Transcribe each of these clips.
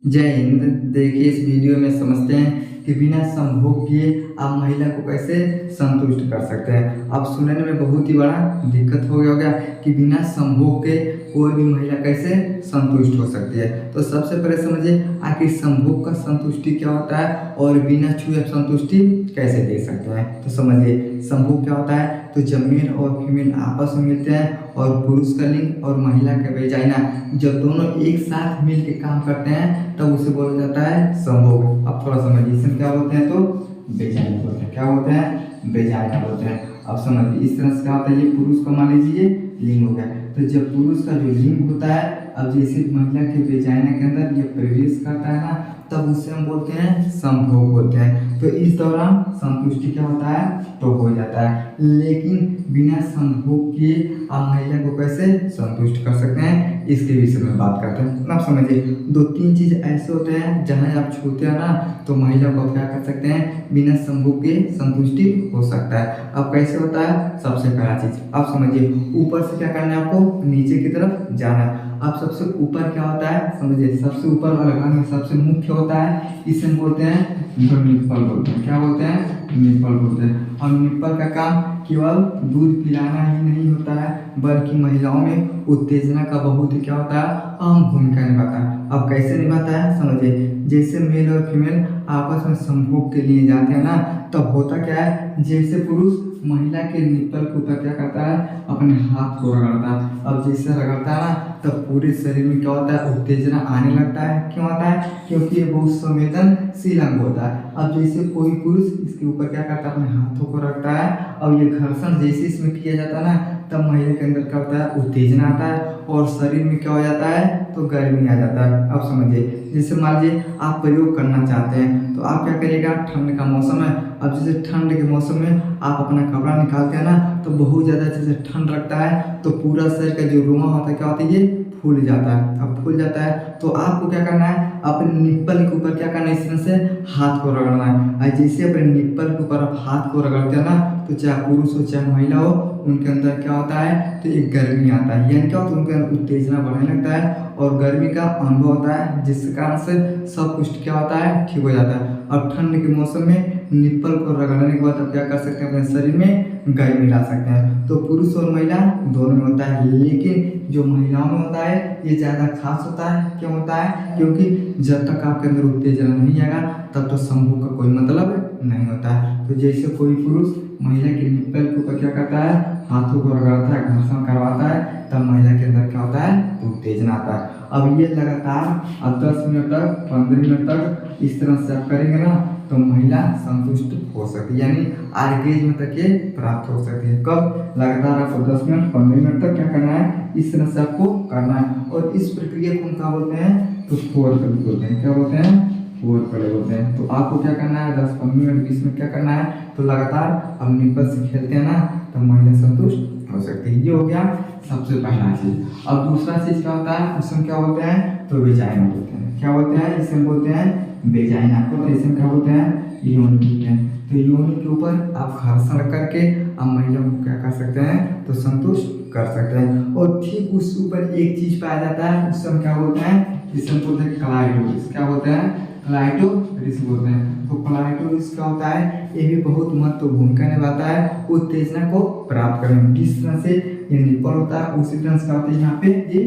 जय हिंद। देखिए, इस वीडियो में समझते हैं कि बिना संभोग किए आप महिला को कैसे संतुष्ट कर सकते हैं। अब सुनने में बहुत ही बड़ा दिक्कत हो गया होगा कि बिना संभोग के कोई भी महिला कैसे संतुष्ट हो सकती है। तो सबसे पहले समझिए आखिर संभोग का संतुष्टि क्या होता है और बिना छुए संतुष्टि कैसे दे सकते हैं। तो समझिए संभोग क्या होता है। तो जब मेल और फीमेल आपस में मिलते हैं और पुरुष का लिंग और महिला का वेजाइना जब दोनों एक साथ मिल के काम करते हैं तब उसे बोला जाता है संभोग। अब थोड़ा समझिए इसमें क्या बोलते हैं। तो वेजाइना बोलते हैं। क्या बोलते हैं? वेजाइना बोलते हैं। अब समझिए इस तरह से क्या होता है। ये पुरुष का मान लीजिए लिंग हो गया। तो जब पुरुष का जो लिंग होता है अब जैसे महिला के वेजाइना के अंदर ये प्रवेश करता है ना तब उसे हम बोलते हैं संभोग बोलते हैं। तो इस दौरान संतुष्टि क्या होता है तो हो जाता है। लेकिन बिना संभोग किए आप महिला को कैसे संतुष्ट कर सकते हैं इसके विषय में बात करते हैं। अब समझिए दो तीन चीज ऐसे होते हैं जहां आप छूते हैं ना तो महिला को क्या कर सकते हैं बिना संभोग के संतुष्टि हो सकता है। अब कैसे होता है। सबसे पहला चीज आप समझिए ऊपर से क्या करना है आपको नीचे की तरफ जाना है। अब सबसे ऊपर क्या होता है समझिए सबसे ऊपर वाला भाग में सबसे मुख्य होता है इसे हम बोलते हैं निप्पल बोलते हैं। क्या बोलते हैं? निप्पल बोलते हैं। और निप्पल का काम केवल दूध पिलाना ही नहीं होता है बल्कि महिलाओं में उत्तेजना का बहुत ही क्या होता है अहम भूमिका निभाता है। अब कैसे निभाता है समझिए जैसे मेल और फीमेल आपस में संभोग के लिए जाते हैं ना तब होता क्या है जैसे पुरुष महिला के निप्पल के ऊपर क्या करता है अपने हाथ को रगड़ता है। अब जैसे रगड़ता है ना तब पूरे शरीर में क्या होता है उत्तेजना आने लगता है। क्यों आता है? क्योंकि ये बहुत संवेदनशील अंग होता है। अब जैसे कोई पुरुष इसके ऊपर क्या करता है अपने हाथों को रखता है। अब ये घर्षण जैसे इसमें किया जाता है ना तब महिला के अंदर क्या होता है उत्तेजना आता है और शरीर में क्या हो जाता है तो गर्मी आ जाता है। अब समझिए जैसे मान लीजिए आप प्रयोग करना चाहते हैं तो आप क्या करिएगा ठंड का मौसम है। अब जैसे ठंड के मौसम में आप अपना कपड़ा निकालते हैं ना तो बहुत ज़्यादा जैसे ठंड लगता है तो पूरा शरीर का जो रोमा होता है क्या होता है ये फूल जाता है। अब फूल जाता है तो आपको क्या करना है अपने निप्पल के ऊपर क्या करना है इस तरह से हाथ को रगड़ना है। और जैसे अपने निप्पल के ऊपर आप हाथ को रगड़ते हैं ना तो चाहे पुरुष हो चाहे महिला हो उनके अंदर क्या होता है तो एक गर्मी आता है। यानी क्या होता है उनके अंदर उत्तेजना बढ़ने लगता है और गर्मी का अनुभव होता है जिसके कारण से सब कुछ क्या होता है ठीक हो जाता है। अब ठंड के मौसम में निप्पल को रगड़ने के बाद आप क्या कर सकते हैं अपने शरीर में गर्मी ला सकते हैं। तो पुरुष और महिला दोनों में होता है लेकिन जो महिलाओं में होता है ये ज़्यादा खास होता है। क्यों होता है? क्योंकि जब तक आपके अंदर उत्तेजना नहीं आएगा तब तो संभोग का कोई मतलब नहीं होता है। तो जैसे कोई पुरुष महिला के निप्पल के ऊपर क्या करता है हाथों को रगड़ता है घर्षण करवाता है तब महिला के अंदर क्या होता है तो उत्तेजना आता है। अब ये लगातार अब 10 मिनट तक 15 मिनट तक इस तरह से आप करेंगे ना तो महिला संतुष्ट हो सकती है यानी आर्गेज्म तक ये प्राप्त हो सकती है। कब? लगातार आपको 10 मिनट 15 मिनट तक क्या करना है इस तरह से आपको करना है। और इस प्रक्रिया को हम क्या बोलते हैं तो फोर प्ले बोलते हैं। क्या बोलते हैं? फोर प्ले बोलते हैं। तो आपको क्या करना है 10-15 मिनट 20 मिनट क्या करना है तो लगातार अब निप्पल से खेलते हैं ना तो महिला संतुष्ट हो सकती है। ये हो गया सबसे पहला चीज। अब दूसरा चीज क्या होता है उसमें क्या बोलते हैं तो वेजाइना बोलते हैं। क्या बोलते हैं? इसे बोलते हैं वेजाइना। तो इसे क्या बोलते हैं योनि बोलते हैं। तो योनि के ऊपर आप घर्षण करके आप महिला को क्या कर सकते हैं तो संतुष्ट कर सकते हैं। और ठीक उस ऊपर एक चीज पाया जाता है उससे हम क्या बोलते हैं इसे हम बोलते हैं क्लाइटोरिस। क्या बोलते हैं? क्लाइटोरिस बोलते हैं। तो क्लाइटोरिस क्या होता है ये भी बहुत महत्वपूर्ण भूमिका निभाता है उत्तेजना को प्राप्त करने में। जिस तरह से ये निप्पल होता है उसी तरह से क्या होता है यहाँ पे ये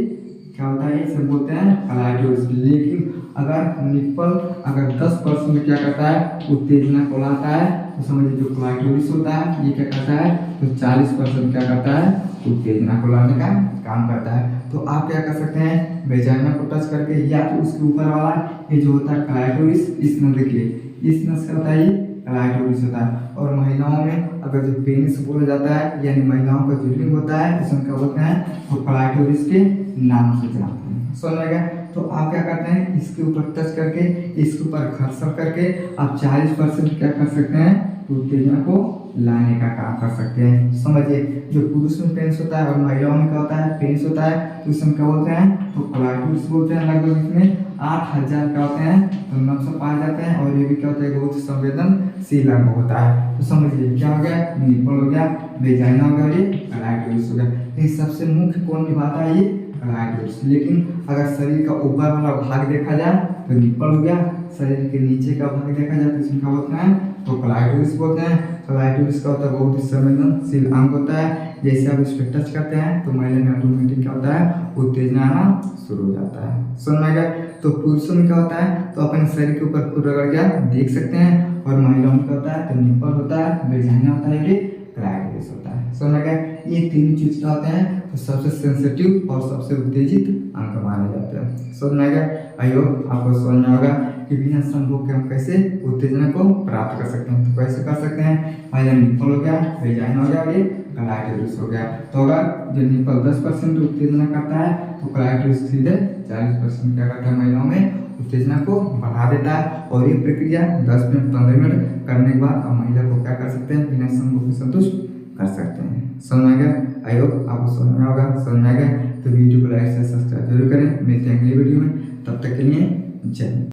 क्या होता है इसे बोलते हैं क्लाइटोरिस। लेकिन अगर निप्पल अगर 10% क्या करता है उत्तेजना को लाता है तो समझिए जो क्लाइटोरिस होता है ये क्या करता है तो 40% क्या करता है उत्तेजना को लाने का काम करता है। तो आप क्या कर सकते हैं वेजाइना को टच करके या तो उसके ऊपर वाला ये जो होता है क्लाइटोरिस इस नस देखिए इस नस का होता है ये क्लाइटोरिस होता है। और महिलाओं में अगर जो पेनिस बोला जाता है यानी महिलाओं का जो लिंग होता है इसमें क्या बोलते हैं वो क्लाइटोरिस के नाम से जानते हैं। समझ में गया? तो आप क्या करते हैं इसके ऊपर टच करके इसके ऊपर घर्षण करके आप 40% क्या कर सकते हैं उत्तेजना को लाने का काम कर सकते हैं। समझिए जो पुरुष में पेनिस होता है और महिलाओं में क्या होता है पेनिस होता है तो इसमें क्या बोलते हैं तो क्लाइटोरिस बोलते हैं। लगभग इसमें 8000 क्या होते हैं तो नर्व्स पाए जाते हैं और ये भी क्या होता है बहुत संवेदनशील अंग होता है। तो समझिए क्या हो गया निप्पल हो गया वेजाइना हो गया ये क्लाइटोरिस हो गया। ये सबसे मुख्य कौन निभाता है ये क्लाइटोरिस। लेकिन अगर शरीर का ऊपर वाला भाग देखा जाए तो निप्पल हो गया। शरीर के नीचे का भाग देखा जाए तो इसमें क्या होता है, तो क्लाइटोरिस बोलते हैं। क्लाइटोरिस का होता है बहुत ही संवेदनशील अंग होता है। जैसे आप इस पर टच करते हैं तो महिला में ऑटोमेटिक क्या होता है, उत्तेजना आना शुरू हो जाता है। समझ में आ गया। तो पुरुषों में क्या होता है, तो अपने शरीर के ऊपर खुद रगड़ के देख सकते हैं। और महिलाओं में क्या होता है, तो निप्पल होता है, वेजाइना होता है, फिर क्लाइटोरिस होता है। समझ में आ गया। ये तीन चीज क्या होते हैं, तो सबसे सेंसिटिव और सबसे उत्तेजित अंग माने जाते हैं। समझ में आ गया। आई होप आपको समझ में होगा कि बिना संभोग के हम कैसे उत्तेजना को प्राप्त कर सकते हैं। तो कैसे कर सकते हैं, पहले निप्पल हो गया, वेजाइना हो गया और ये क्लाइटोरिस हो गया। तो अगर जो निप्पल 10% उत्तेजना करता है तो क्लाइटोरिस सीधे 40% क्या करता है, महिलाओं में उत्तेजना को बढ़ा देता है। और ये प्रक्रिया 10 मिनट 15 मिनट करने के बाद हम महिला को क्या कर सकते हैं, बिना संभोग के संतुष्ट कर सकते हैं। समझ में आ गया। आई होप आपको समझ में होगा। समझ में आ गया तो वीडियो को लाइक से सब्सक्राइब जरूर करें। मिलते हैं अगली वीडियो में, तब तक के लिए जय।